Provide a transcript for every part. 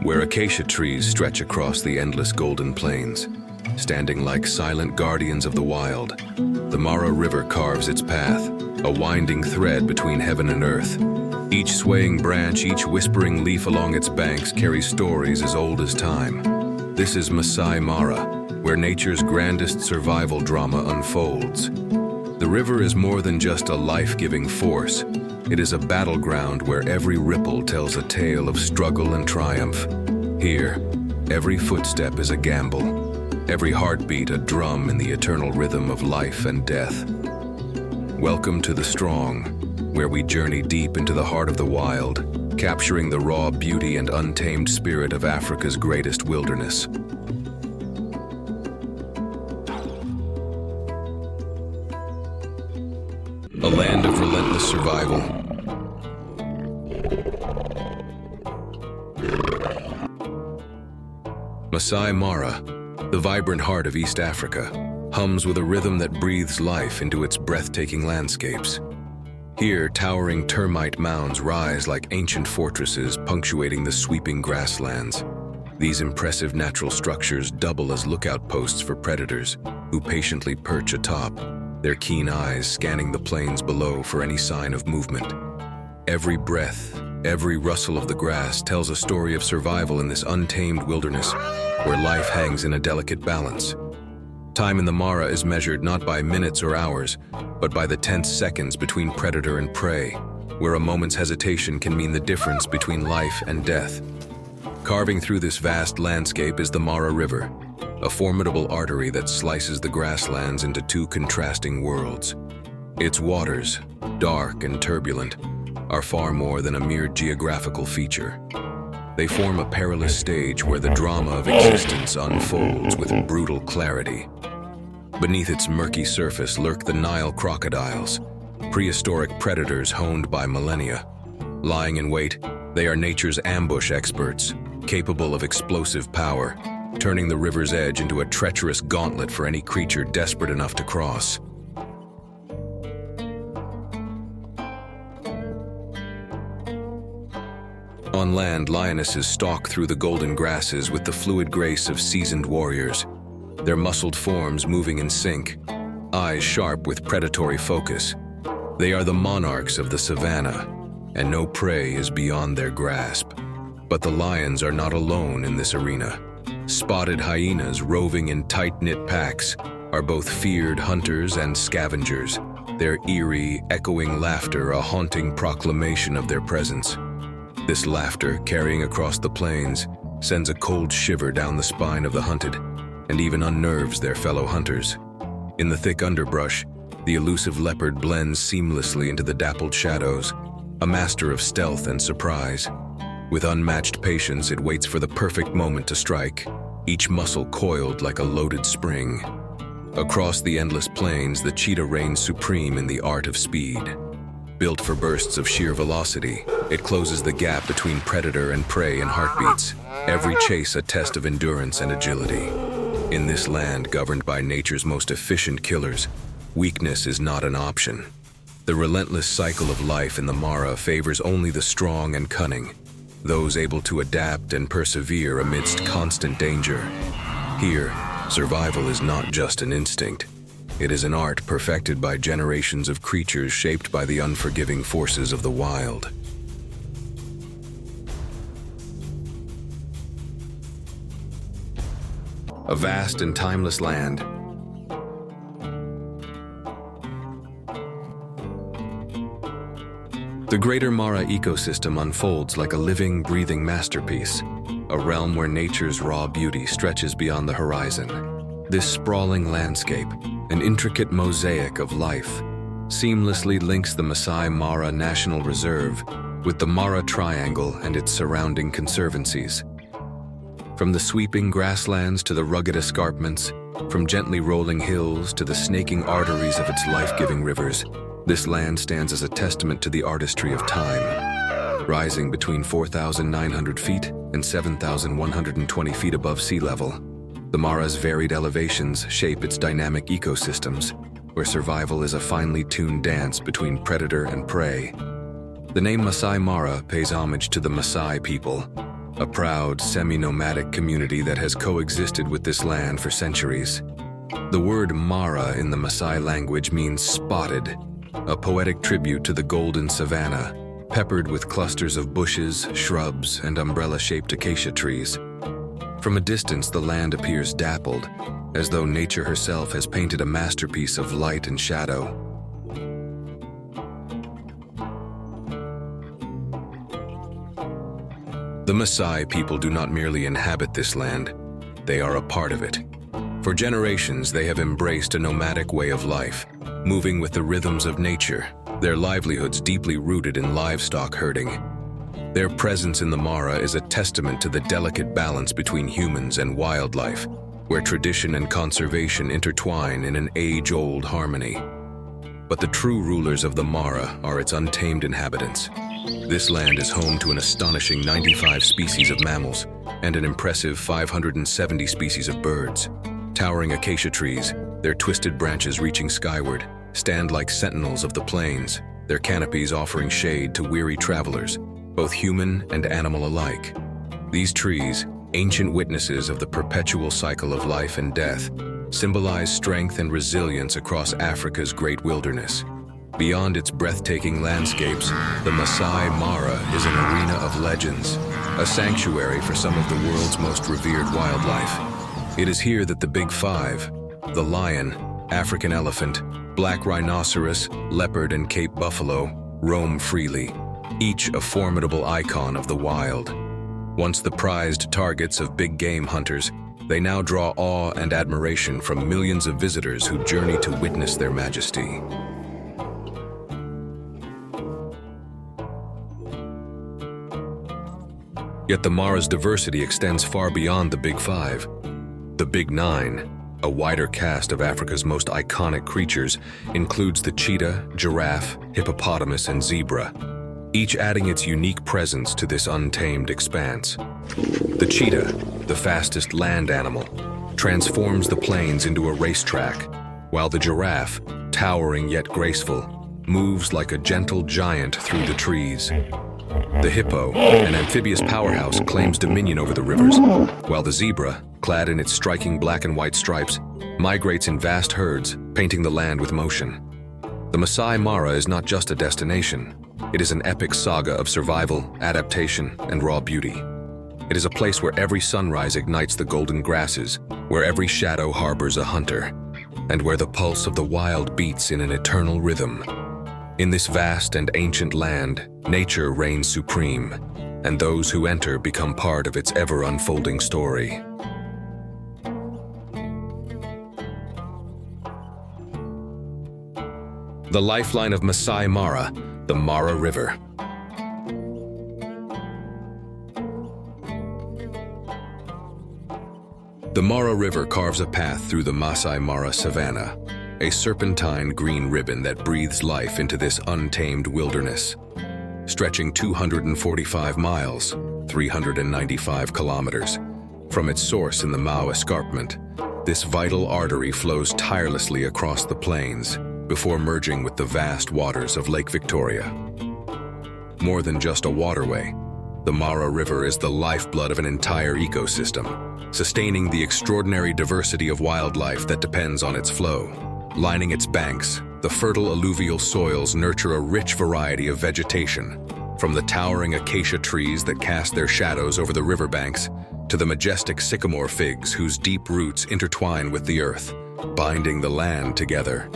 where acacia trees stretch across the endless golden plains. Standing like silent guardians of the wild, the Mara River carves its path, a winding thread between heaven and earth. Each swaying branch, each whispering leaf along its banks carries stories as old as time. This is Maasai Mara, where nature's grandest survival drama unfolds. The river is more than just a life-giving force. It is a battleground where every ripple tells a tale of struggle and triumph. Here, every footstep is a gamble, every heartbeat a drum in the eternal rhythm of life and death. Welcome to the Strong, where we journey deep into the heart of the wild, capturing the raw beauty and untamed spirit of Africa's greatest wilderness. A land of relentless survival. Masai Mara, the vibrant heart of East Africa, hums with a rhythm that breathes life into its breathtaking landscapes. Here, towering termite mounds rise like ancient fortresses punctuating the sweeping grasslands. These impressive natural structures double as lookout posts for predators who patiently perch atop, their keen eyes scanning the plains below for any sign of movement. Every breath, every rustle of the grass tells a story of survival in this untamed wilderness where life hangs in a delicate balance. Time in the Mara is measured not by minutes or hours, but by the tense seconds between predator and prey, where a moment's hesitation can mean the difference between life and death. Carving through this vast landscape is the Mara River, a formidable artery that slices the grasslands into two contrasting worlds. Its waters, dark and turbulent, are far more than a mere geographical feature. They form a perilous stage where the drama of existence unfolds with brutal clarity. Beneath its murky surface lurk the Nile crocodiles, prehistoric predators honed by millennia. Lying in wait, they are nature's ambush experts, capable of explosive power, turning the river's edge into a treacherous gauntlet for any creature desperate enough to cross. On land, lionesses stalk through the golden grasses with the fluid grace of seasoned warriors, their muscled forms moving in sync, eyes sharp with predatory focus. They are the monarchs of the savannah, and no prey is beyond their grasp. But the lions are not alone in this arena. Spotted hyenas roving in tight-knit packs are both feared hunters and scavengers, their eerie, echoing laughter a haunting proclamation of their presence. This laughter, carrying across the plains, sends a cold shiver down the spine of the hunted, and even unnerves their fellow hunters. In the thick underbrush, the elusive leopard blends seamlessly into the dappled shadows, a master of stealth and surprise. With unmatched patience, it waits for the perfect moment to strike, each muscle coiled like a loaded spring. Across the endless plains, the cheetah reigns supreme in the art of speed. Built for bursts of sheer velocity, it closes the gap between predator and prey in heartbeats, every chase a test of endurance and agility. In this land governed by nature's most efficient killers, weakness is not an option. The relentless cycle of life in the Mara favors only the strong and cunning, those able to adapt and persevere amidst constant danger. Here, survival is not just an instinct. It is an art perfected by generations of creatures shaped by the unforgiving forces of the wild. A vast and timeless land. The greater Mara ecosystem unfolds like a living, breathing masterpiece, a realm where nature's raw beauty stretches beyond the horizon. This sprawling landscape, an intricate mosaic of life, seamlessly links the Masai Mara National Reserve with the Mara Triangle and its surrounding conservancies. From the sweeping grasslands to the rugged escarpments, from gently rolling hills to the snaking arteries of its life-giving rivers, this land stands as a testament to the artistry of time. Rising between 4,900 feet and 7,120 feet above sea level, the Mara's varied elevations shape its dynamic ecosystems, where survival is a finely tuned dance between predator and prey. The name Masai Mara pays homage to the Masai people, a proud, semi-nomadic community that has coexisted with this land for centuries. The word Mara in the Maasai language means spotted, a poetic tribute to the golden savanna, peppered with clusters of bushes, shrubs, and umbrella-shaped acacia trees. From a distance, the land appears dappled, as though nature herself has painted a masterpiece of light and shadow. The Masai people do not merely inhabit this land, they are a part of it. For generations, they have embraced a nomadic way of life, moving with the rhythms of nature, their livelihoods deeply rooted in livestock herding. Their presence in the Mara is a testament to the delicate balance between humans and wildlife, where tradition and conservation intertwine in an age-old harmony. But the true rulers of the Mara are its untamed inhabitants. This land is home to an astonishing 95 species of mammals and an impressive 570 species of birds. Towering acacia trees, their twisted branches reaching skyward, stand like sentinels of the plains, their canopies offering shade to weary travelers, both human and animal alike. These trees, ancient witnesses of the perpetual cycle of life and death, symbolize strength and resilience across Africa's great wilderness. Beyond its breathtaking landscapes, the Maasai Mara is an arena of legends, a sanctuary for some of the world's most revered wildlife. It is here that the Big Five, the lion, African elephant, black rhinoceros, leopard, and Cape buffalo, roam freely, each a formidable icon of the wild. Once the prized targets of big game hunters, they now draw awe and admiration from millions of visitors who journey to witness their majesty. Yet the Mara's diversity extends far beyond the Big Five. The Big Nine, a wider cast of Africa's most iconic creatures, includes the cheetah, giraffe, hippopotamus, and zebra, each adding its unique presence to this untamed expanse. The cheetah, the fastest land animal, transforms the plains into a racetrack, while the giraffe, towering yet graceful, moves like a gentle giant through the trees. The hippo, an amphibious powerhouse, claims dominion over the rivers, while the zebra, clad in its striking black and white stripes, migrates in vast herds, painting the land with motion. The Masai Mara is not just a destination. It is an epic saga of survival, adaptation, and raw beauty. It is a place where every sunrise ignites the golden grasses, where every shadow harbors a hunter, and where the pulse of the wild beats in an eternal rhythm. In this vast and ancient land, nature reigns supreme, and those who enter become part of its ever-unfolding story. The lifeline of Maasai Mara, the Mara River. The Mara River carves a path through the Maasai Mara savanna, a serpentine green ribbon that breathes life into this untamed wilderness. Stretching 245 miles, 395 kilometers, from its source in the Mau Escarpment, this vital artery flows tirelessly across the plains before merging with the vast waters of Lake Victoria. More than just a waterway, the Mara River is the lifeblood of an entire ecosystem, sustaining the extraordinary diversity of wildlife that depends on its flow. Lining its banks, the fertile alluvial soils nurture a rich variety of vegetation, from the towering acacia trees that cast their shadows over the riverbanks to the majestic sycamore figs whose deep roots intertwine with the earth, binding the land together.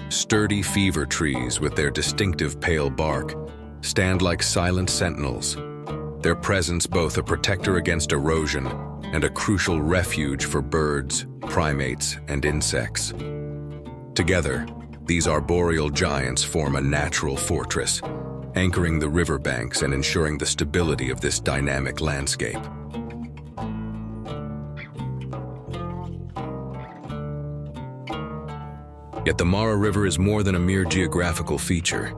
Sturdy fever trees with their distinctive pale bark stand like silent sentinels, their presence both a protector against erosion and a crucial refuge for birds, primates, and insects. Together, these arboreal giants form a natural fortress, anchoring the riverbanks and ensuring the stability of this dynamic landscape. Yet the Mara River is more than a mere geographical feature.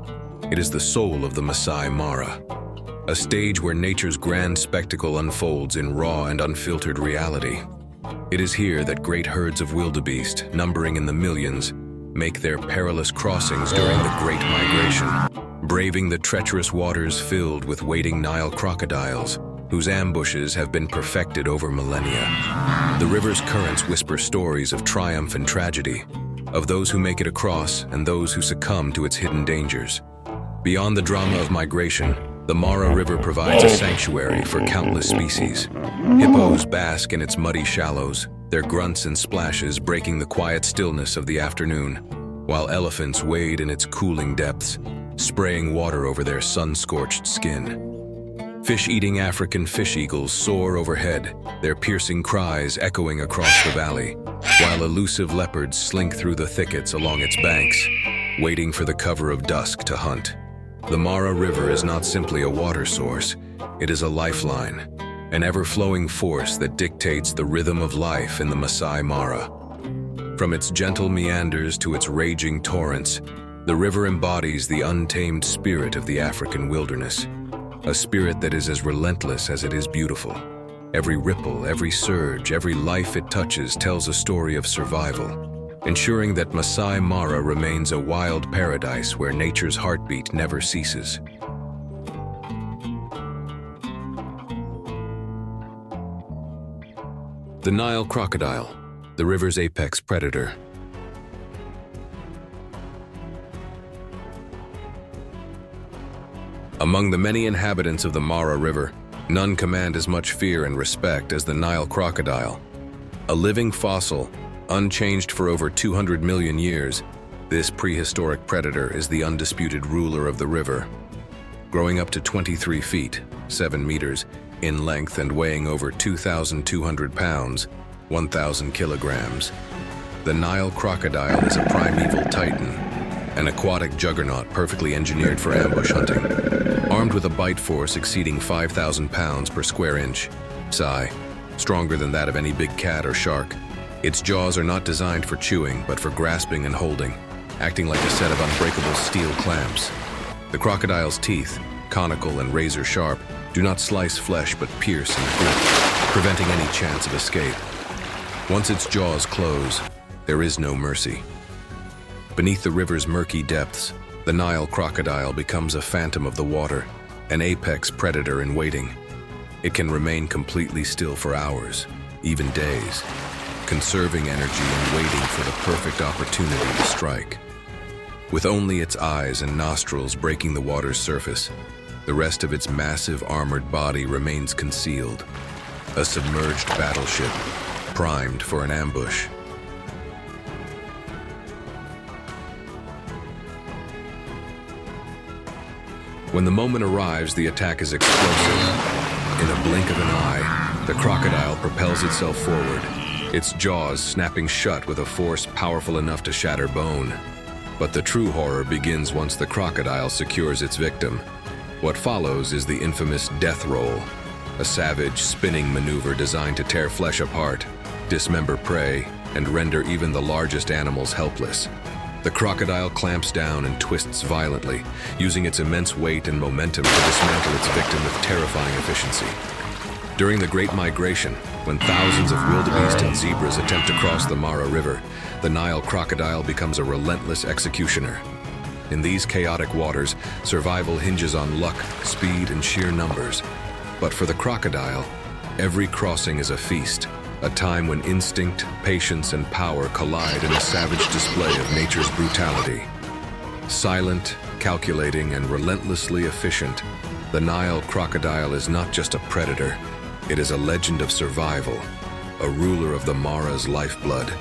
It is the soul of the Masai Mara, a stage where nature's grand spectacle unfolds in raw and unfiltered reality. It is here that great herds of wildebeest, numbering in the millions, make their perilous crossings during the Great Migration, braving the treacherous waters filled with waiting Nile crocodiles, whose ambushes have been perfected over millennia. The river's currents whisper stories of triumph and tragedy, of those who make it across and those who succumb to its hidden dangers. Beyond the drama of migration, the Mara River provides a sanctuary for countless species. Hippos bask in its muddy shallows, their grunts and splashes breaking the quiet stillness of the afternoon, while elephants wade in its cooling depths, spraying water over their sun-scorched skin. Fish-eating African fish eagles soar overhead, their piercing cries echoing across the valley, while elusive leopards slink through the thickets along its banks, waiting for the cover of dusk to hunt. The Mara River is not simply a water source, it is a lifeline, an ever-flowing force that dictates the rhythm of life in the Maasai Mara. From its gentle meanders to its raging torrents, the river embodies the untamed spirit of the African wilderness, a spirit that is as relentless as it is beautiful. Every ripple, every surge, every life it touches tells a story of survival, ensuring that Masai Mara remains a wild paradise where nature's heartbeat never ceases. The Nile crocodile, the river's apex predator. Among the many inhabitants of the Mara River, none command as much fear and respect as the Nile crocodile. A living fossil, unchanged for over 200 million years, this prehistoric predator is the undisputed ruler of the river. Growing up to 23 feet, 7 meters, in length and weighing over 2,200 pounds, 1,000 kilograms, the Nile crocodile is a primeval titan, an aquatic juggernaut perfectly engineered for ambush hunting. Armed with a bite force exceeding 5,000 pounds per square inch, psi, stronger than that of any big cat or shark, its jaws are not designed for chewing, but for grasping and holding, acting like a set of unbreakable steel clamps. The crocodile's teeth, conical and razor-sharp, do not slice flesh but pierce and grip, preventing any chance of escape. Once its jaws close, there is no mercy. Beneath the river's murky depths, the Nile crocodile becomes a phantom of the water, an apex predator in waiting. It can remain completely still for hours, even days, conserving energy and waiting for the perfect opportunity to strike. With only its eyes and nostrils breaking the water's surface, the rest of its massive armored body remains concealed, a submerged battleship, primed for an ambush. When the moment arrives, the attack is explosive. In a blink of an eye, the crocodile propels itself forward, its jaws snapping shut with a force powerful enough to shatter bone. But the true horror begins once the crocodile secures its victim. What follows is the infamous death roll, a savage, spinning maneuver designed to tear flesh apart, dismember prey, and render even the largest animals helpless. The crocodile clamps down and twists violently, using its immense weight and momentum to dismantle its victim with terrifying efficiency. During the Great Migration, when thousands of wildebeest and zebras attempt to cross the Mara River, the Nile crocodile becomes a relentless executioner. In these chaotic waters, survival hinges on luck, speed, and sheer numbers. But for the crocodile, every crossing is a feast, a time when instinct, patience, and power collide in a savage display of nature's brutality. Silent, calculating, and relentlessly efficient, the Nile crocodile is not just a predator, it is a legend of survival, a ruler of the Mara's lifeblood,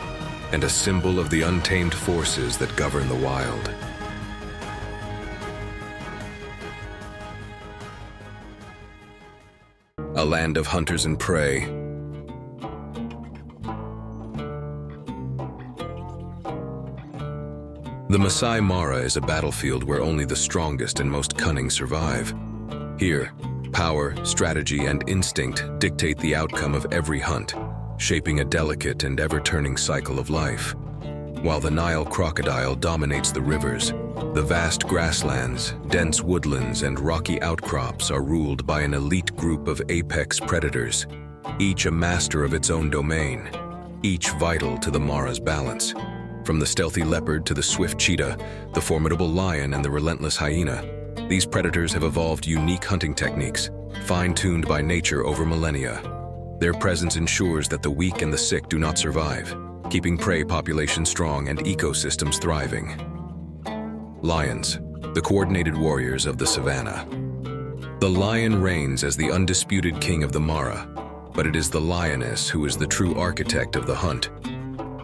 and a symbol of the untamed forces that govern the wild. A land of hunters and prey. The Masai Mara is a battlefield where only the strongest and most cunning survive. Here, power, strategy, and instinct dictate the outcome of every hunt, shaping a delicate and ever-turning cycle of life. While the Nile crocodile dominates the rivers, the vast grasslands, dense woodlands, and rocky outcrops are ruled by an elite group of apex predators, each a master of its own domain, each vital to the Mara's balance. From the stealthy leopard to the swift cheetah, the formidable lion and the relentless hyena, these predators have evolved unique hunting techniques, fine-tuned by nature over millennia. Their presence ensures that the weak and the sick do not survive, keeping prey populations strong and ecosystems thriving. Lions, the coordinated warriors of the savannah. The lion reigns as the undisputed king of the Mara, but it is the lioness who is the true architect of the hunt.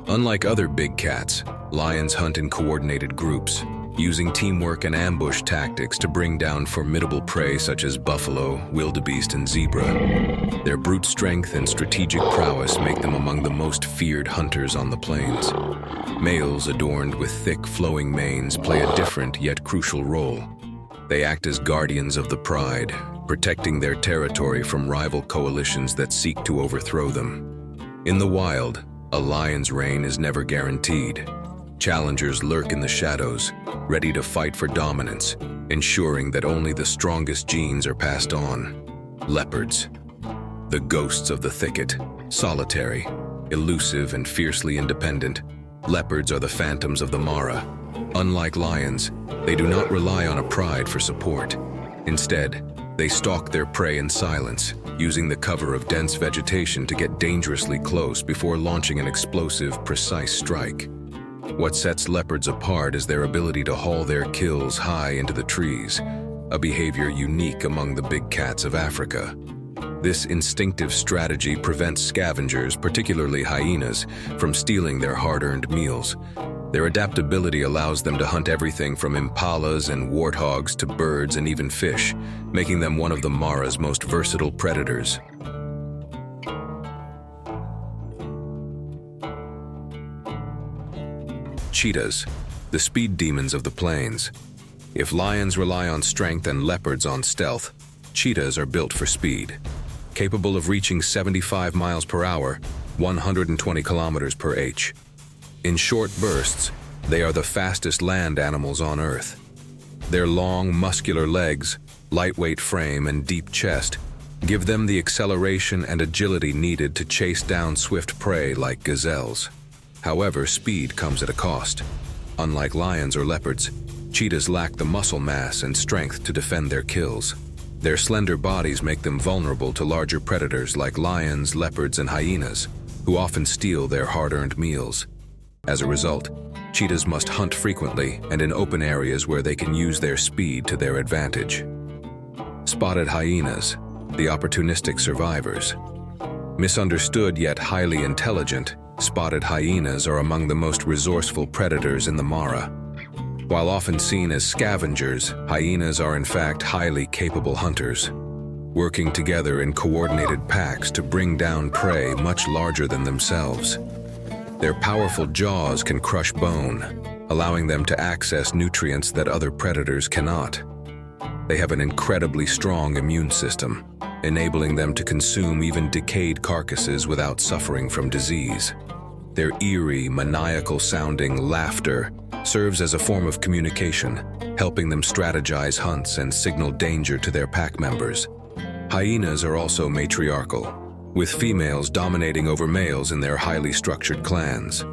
Unlike other big cats, lions hunt in coordinated groups, using teamwork and ambush tactics to bring down formidable prey such as buffalo, wildebeest, and zebra. Their brute strength and strategic prowess make them among the most feared hunters on the plains. Males adorned with thick, flowing manes play a different yet crucial role. They act as guardians of the pride, protecting their territory from rival coalitions that seek to overthrow them. In the wild, a lion's reign is never guaranteed. Challengers lurk in the shadows, ready to fight for dominance, ensuring that only the strongest genes are passed on. Leopards, the ghosts of the thicket, solitary, elusive, and fiercely independent. Leopards are the phantoms of the Mara. Unlike lions, they do not rely on a pride for support. Instead, they stalk their prey in silence, using the cover of dense vegetation to get dangerously close before launching an explosive, precise strike. What sets leopards apart is their ability to haul their kills high into the trees, a behavior unique among the big cats of Africa. This instinctive strategy prevents scavengers, particularly hyenas, from stealing their hard-earned meals. Their adaptability allows them to hunt everything from impalas and warthogs to birds and even fish, making them one of the Mara's most versatile predators. Cheetahs, the speed demons of the plains. If lions rely on strength and leopards on stealth, cheetahs are built for speed. Capable of reaching 75 miles per hour, 120 kilometers per h. In short bursts, they are the fastest land animals on Earth. Their long, muscular legs, lightweight frame, and deep chest give them the acceleration and agility needed to chase down swift prey like gazelles. However, speed comes at a cost. Unlike lions or leopards, cheetahs lack the muscle mass and strength to defend their kills. Their slender bodies make them vulnerable to larger predators like lions, leopards, and hyenas, who often steal their hard-earned meals. As a result, cheetahs must hunt frequently and in open areas where they can use their speed to their advantage. Spotted hyenas, the opportunistic survivors. Misunderstood yet highly intelligent, spotted hyenas are among the most resourceful predators in the Mara. While often seen as scavengers, hyenas are in fact highly capable hunters, working together in coordinated packs to bring down prey much larger than themselves. Their powerful jaws can crush bone, allowing them to access nutrients that other predators cannot. They have an incredibly strong immune system, enabling them to consume even decayed carcasses without suffering from disease. Their eerie, maniacal-sounding laughter serves as a form of communication, helping them strategize hunts and signal danger to their pack members. Hyenas are also matriarchal, with females dominating over males in their highly structured clans.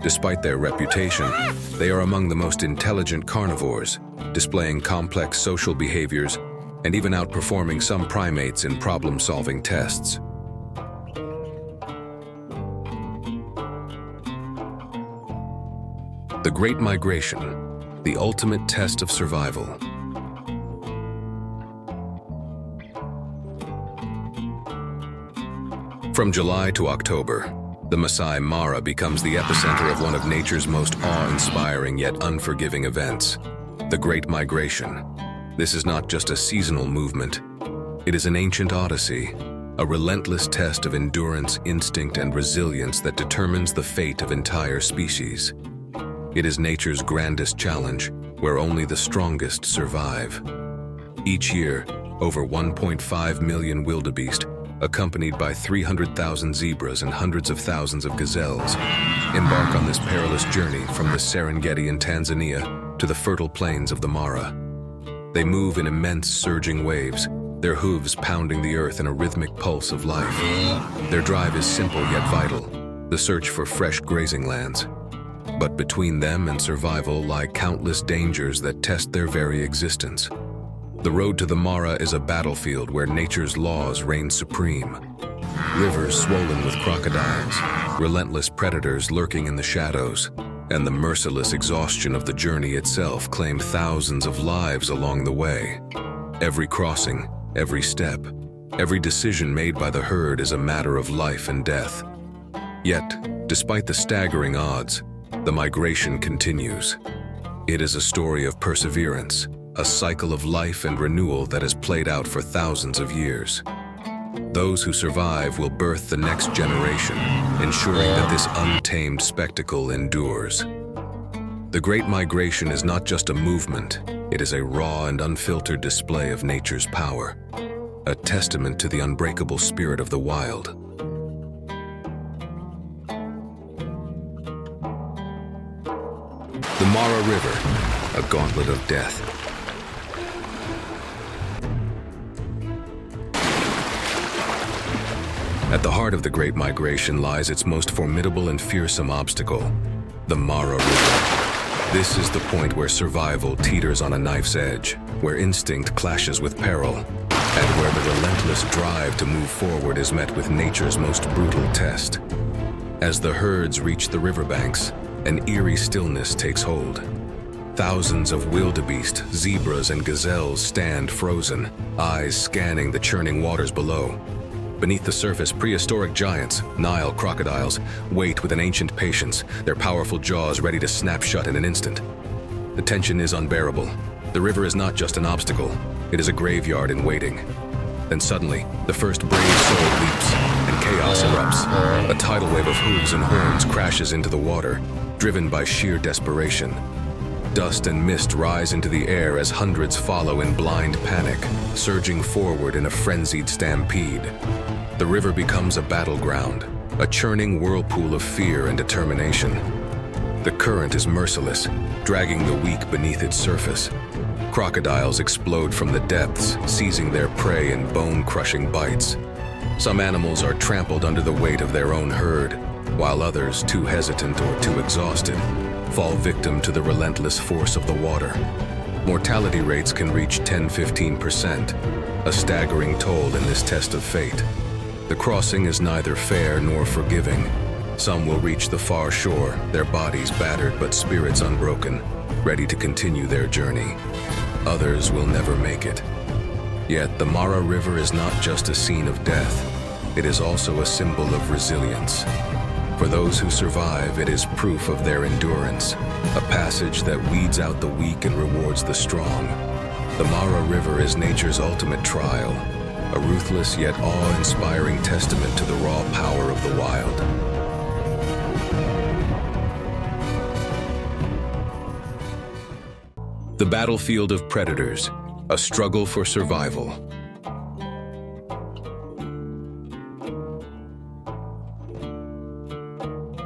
Despite their reputation, they are among the most intelligent carnivores, displaying complex social behaviors and even outperforming some primates in problem-solving tests. The Great Migration, the ultimate test of survival. From July to October, the Maasai Mara becomes the epicenter of one of nature's most awe-inspiring yet unforgiving events, the Great Migration. This is not just a seasonal movement. It is an ancient odyssey, a relentless test of endurance, instinct, and resilience that determines the fate of entire species. It is nature's grandest challenge, where only the strongest survive. Each year, over 1.5 million wildebeest, accompanied by 300,000 zebras and hundreds of thousands of gazelles, embark on this perilous journey from the Serengeti in Tanzania to the fertile plains of the Mara. They move in immense surging waves, their hooves pounding the earth in a rhythmic pulse of life. Their drive is simple yet vital, the search for fresh grazing lands. But between them and survival lie countless dangers that test their very existence. The road to the Mara is a battlefield where nature's laws reign supreme. Rivers swollen with crocodiles, relentless predators lurking in the shadows, and the merciless exhaustion of the journey itself claim thousands of lives along the way. Every crossing, every step, every decision made by the herd is a matter of life and death. Yet, despite the staggering odds, the migration continues. It is a story of perseverance, a cycle of life and renewal that has played out for thousands of years. Those who survive will birth the next generation, ensuring that this untamed spectacle endures. The Great Migration is not just a movement, it is a raw and unfiltered display of nature's power, a testament to the unbreakable spirit of the wild. The Mara River, a gauntlet of death. At the heart of the Great Migration lies its most formidable and fearsome obstacle, the Mara River. This is the point where survival teeters on a knife's edge, where instinct clashes with peril, and where the relentless drive to move forward is met with nature's most brutal test. As the herds reach the riverbanks, an eerie stillness takes hold. Thousands of wildebeest, zebras, and gazelles stand frozen, eyes scanning the churning waters below. Beneath the surface, prehistoric giants, Nile crocodiles, wait with an ancient patience, their powerful jaws ready to snap shut in an instant. The tension is unbearable. The river is not just an obstacle, it is a graveyard in waiting. Then suddenly, the first brave soul leaps, and chaos erupts. A tidal wave of hooves and horns crashes into the water, driven by sheer desperation. Dust and mist rise into the air as hundreds follow in blind panic, surging forward in a frenzied stampede. The river becomes a battleground, a churning whirlpool of fear and determination. The current is merciless, dragging the weak beneath its surface. Crocodiles explode from the depths, seizing their prey in bone-crushing bites. Some animals are trampled under the weight of their own herd, while others, too hesitant or too exhausted, fall victim to the relentless force of the water. Mortality rates can reach 10–15%, a staggering toll in this test of fate. The crossing is neither fair nor forgiving. Some will reach the far shore, their bodies battered but spirits unbroken, ready to continue their journey. Others will never make it. Yet the Mara River is not just a scene of death, it is also a symbol of resilience. For those who survive, it is proof of their endurance, a passage that weeds out the weak and rewards the strong. The Mara River is nature's ultimate trial, a ruthless yet awe-inspiring testament to the raw power of the wild. The battlefield of predators, a struggle for survival.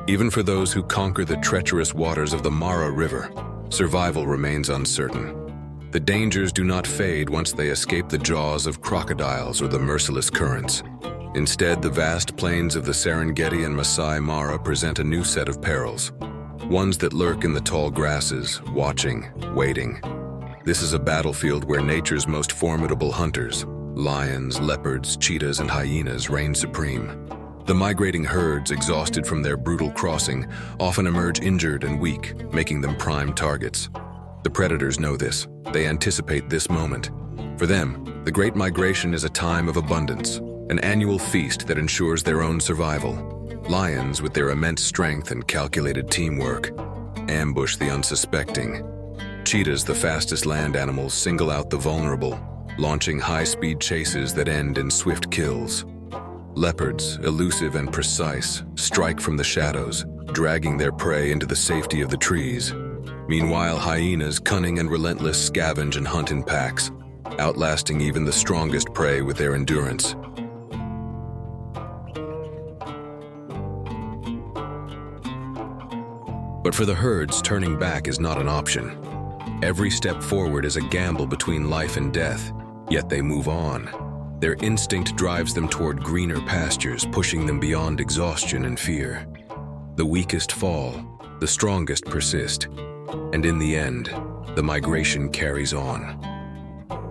Even for those who conquer the treacherous waters of the Mara River, survival remains uncertain. The dangers do not fade once they escape the jaws of crocodiles or the merciless currents. Instead, the vast plains of the Serengeti and Maasai Mara present a new set of perils, ones that lurk in the tall grasses, watching, waiting. This is a battlefield where nature's most formidable hunters, lions, leopards, cheetahs, and hyenas, reign supreme. The migrating herds, exhausted from their brutal crossing, often emerge injured and weak, making them prime targets. The predators know this. They anticipate this moment. For them, the Great Migration is a time of abundance, an annual feast that ensures their own survival. Lions, with their immense strength and calculated teamwork, ambush the unsuspecting. Cheetahs, the fastest land animals, single out the vulnerable, launching high-speed chases that end in swift kills. Leopards, elusive and precise, strike from the shadows, dragging their prey into the safety of the trees. Meanwhile, hyenas, cunning and relentless, scavenge and hunt in packs, outlasting even the strongest prey with their endurance. But for the herds, turning back is not an option. Every step forward is a gamble between life and death, yet they move on. Their instinct drives them toward greener pastures, pushing them beyond exhaustion and fear. The weakest fall, the strongest persist, and in the end, the migration carries on.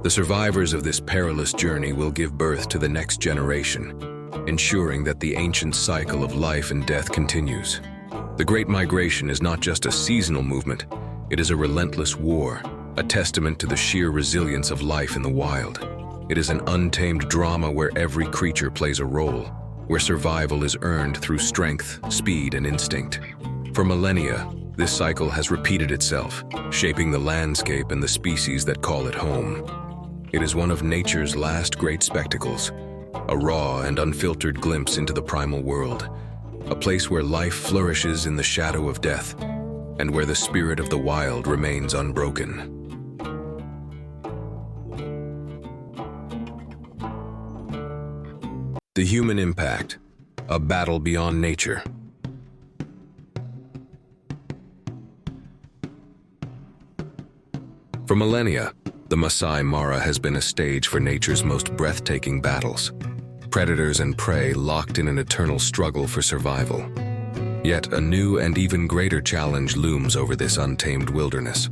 The survivors of this perilous journey will give birth to the next generation, ensuring that the ancient cycle of life and death continues. The Great Migration is not just a seasonal movement, it is a relentless war, a testament to the sheer resilience of life in the wild. It is an untamed drama where every creature plays a role, where survival is earned through strength, speed, and instinct. For millennia, this cycle has repeated itself, shaping the landscape and the species that call it home. It is one of nature's last great spectacles, a raw and unfiltered glimpse into the primal world, a place where life flourishes in the shadow of death, and where the spirit of the wild remains unbroken. The human impact, a battle beyond nature. For millennia, the Maasai Mara has been a stage for nature's most breathtaking battles. Predators and prey locked in an eternal struggle for survival. Yet a new and even greater challenge looms over this untamed wilderness: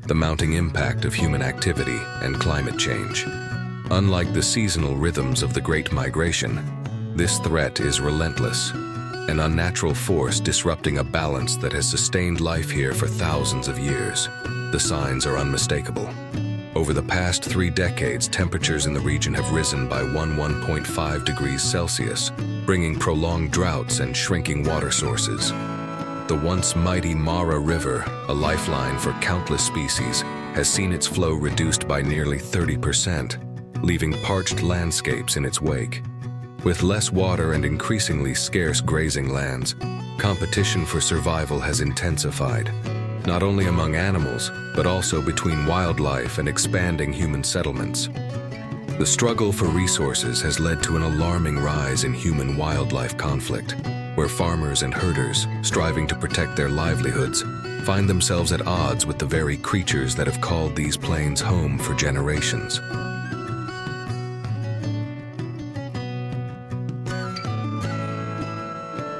the mounting impact of human activity and climate change. Unlike the seasonal rhythms of the Great Migration, this threat is relentless, an unnatural force disrupting a balance that has sustained life here for thousands of years. The signs are unmistakable. Over the past 3 decades, temperatures in the region have risen by 1.5 degrees Celsius, bringing prolonged droughts and shrinking water sources. The once mighty Mara River, a lifeline for countless species, has seen its flow reduced by nearly 30%, leaving parched landscapes in its wake. With less water and increasingly scarce grazing lands, competition for survival has intensified, not only among animals, but also between wildlife and expanding human settlements. The struggle for resources has led to an alarming rise in human-wildlife conflict, where farmers and herders, striving to protect their livelihoods, find themselves at odds with the very creatures that have called these plains home for generations.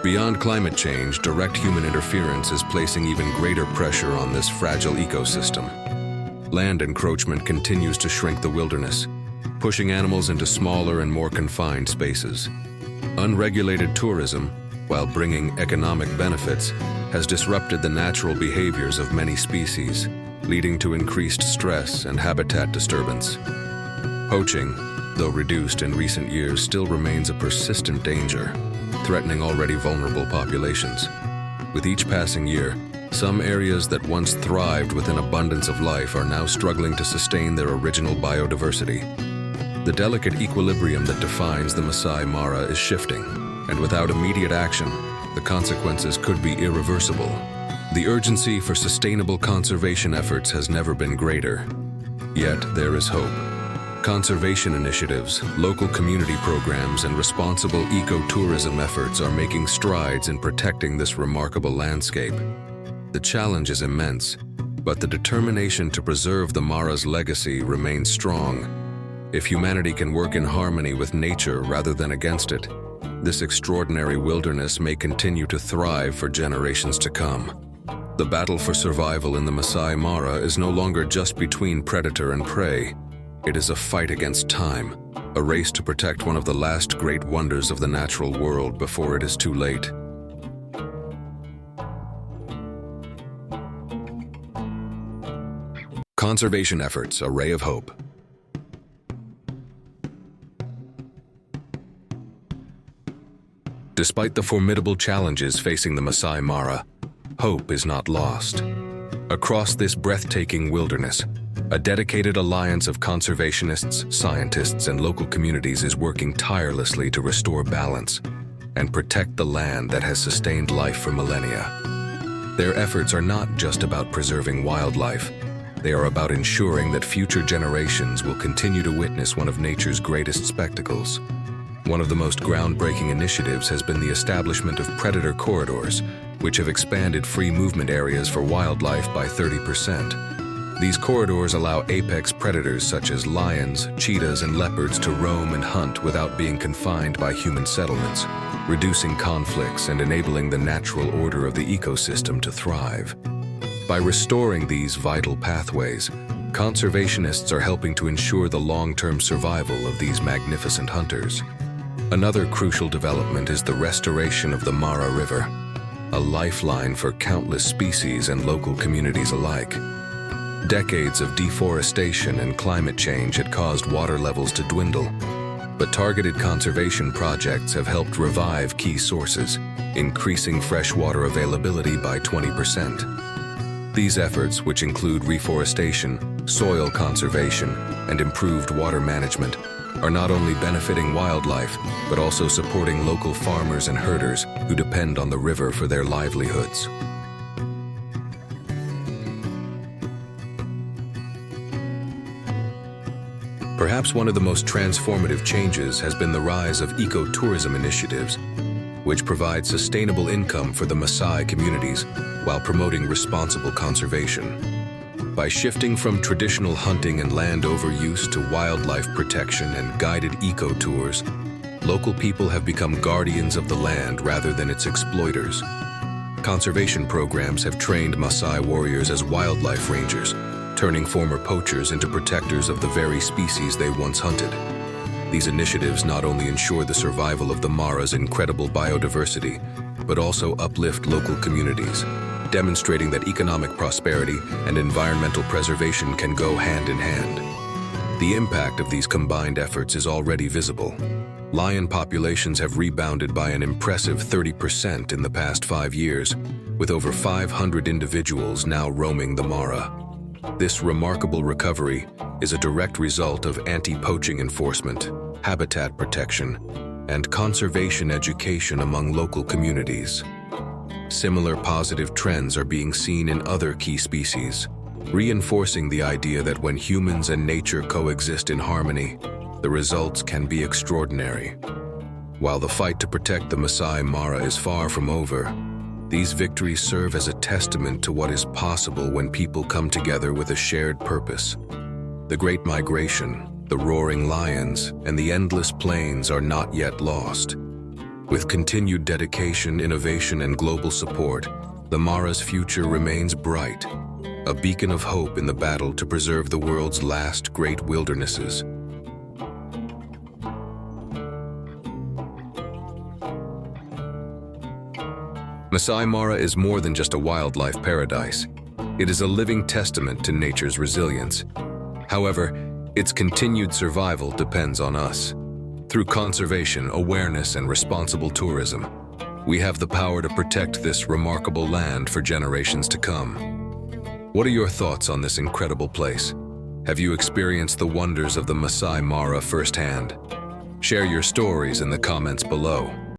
Beyond climate change, direct human interference is placing even greater pressure on this fragile ecosystem. Land encroachment continues to shrink the wilderness, pushing animals into smaller and more confined spaces. Unregulated tourism, while bringing economic benefits, has disrupted the natural behaviors of many species, leading to increased stress and habitat disturbance. Poaching, though reduced in recent years, still remains a persistent danger, threatening already vulnerable populations. With each passing year, some areas that once thrived with an abundance of life are now struggling to sustain their original biodiversity. The delicate equilibrium that defines the Maasai Mara is shifting, and without immediate action, the consequences could be irreversible. The urgency for sustainable conservation efforts has never been greater. Yet there is hope. Conservation initiatives, local community programs, and responsible ecotourism efforts are making strides in protecting this remarkable landscape. The challenge is immense, but the determination to preserve the Mara's legacy remains strong. If humanity can work in harmony with nature rather than against it, this extraordinary wilderness may continue to thrive for generations to come. The battle for survival in the Maasai Mara is no longer just between predator and prey. It is a fight against time, a race to protect one of the last great wonders of the natural world before it is too late. Conservation efforts, a ray of hope. Despite the formidable challenges facing the Maasai Mara, hope is not lost. Across this breathtaking wilderness, a dedicated alliance of conservationists, scientists, and local communities is working tirelessly to restore balance and protect the land that has sustained life for millennia. Their efforts are not just about preserving wildlife. They are about ensuring that future generations will continue to witness one of nature's greatest spectacles. One of the most groundbreaking initiatives has been the establishment of predator corridors, which have expanded free movement areas for wildlife by 30%. These corridors allow apex predators such as lions, cheetahs, and leopards to roam and hunt without being confined by human settlements, reducing conflicts and enabling the natural order of the ecosystem to thrive. By restoring these vital pathways, Conservationists are helping to ensure the long-term survival of these magnificent hunters. Another crucial development is the restoration of the Mara River, a lifeline for countless species and local communities alike. Decades of deforestation and climate change had caused water levels to dwindle, but targeted conservation projects have helped revive key sources, increasing freshwater availability by 20%. These efforts, which include reforestation, soil conservation, and improved water management, are not only benefiting wildlife, but also supporting local farmers and herders who depend on the river for their livelihoods. Perhaps one of the most transformative changes has been the rise of ecotourism initiatives, which provide sustainable income for the Masai communities while promoting responsible conservation. By shifting from traditional hunting and land overuse to wildlife protection and guided eco-tours, local people have become guardians of the land rather than its exploiters. Conservation programs have trained Masai warriors as wildlife rangers, turning former poachers into protectors of the very species they once hunted. These initiatives not only ensure the survival of the Mara's incredible biodiversity, but also uplift local communities, demonstrating that economic prosperity and environmental preservation can go hand in hand. The impact of these combined efforts is already visible. Lion populations have rebounded by an impressive 30% in the past 5 years, with over 500 individuals now roaming the Mara. This remarkable recovery is a direct result of anti-poaching enforcement, habitat protection, and conservation education among local communities. Similar positive trends are being seen in other key species, reinforcing the idea that when humans and nature coexist in harmony, the results can be extraordinary. While the fight to protect the Maasai Mara is far from over, these victories serve as a testament to what is possible when people come together with a shared purpose. The Great Migration, the roaring lions, and the endless plains are not yet lost. With continued dedication, innovation, and global support, the Mara's future remains bright, a beacon of hope in the battle to preserve the world's last great wildernesses. Masai Mara is more than just a wildlife paradise. It is a living testament to nature's resilience. However, its continued survival depends on us. Through conservation, awareness, and responsible tourism, we have the power to protect this remarkable land for generations to come. What are your thoughts on this incredible place? Have you experienced the wonders of the Masai Mara firsthand? Share your stories in the comments below.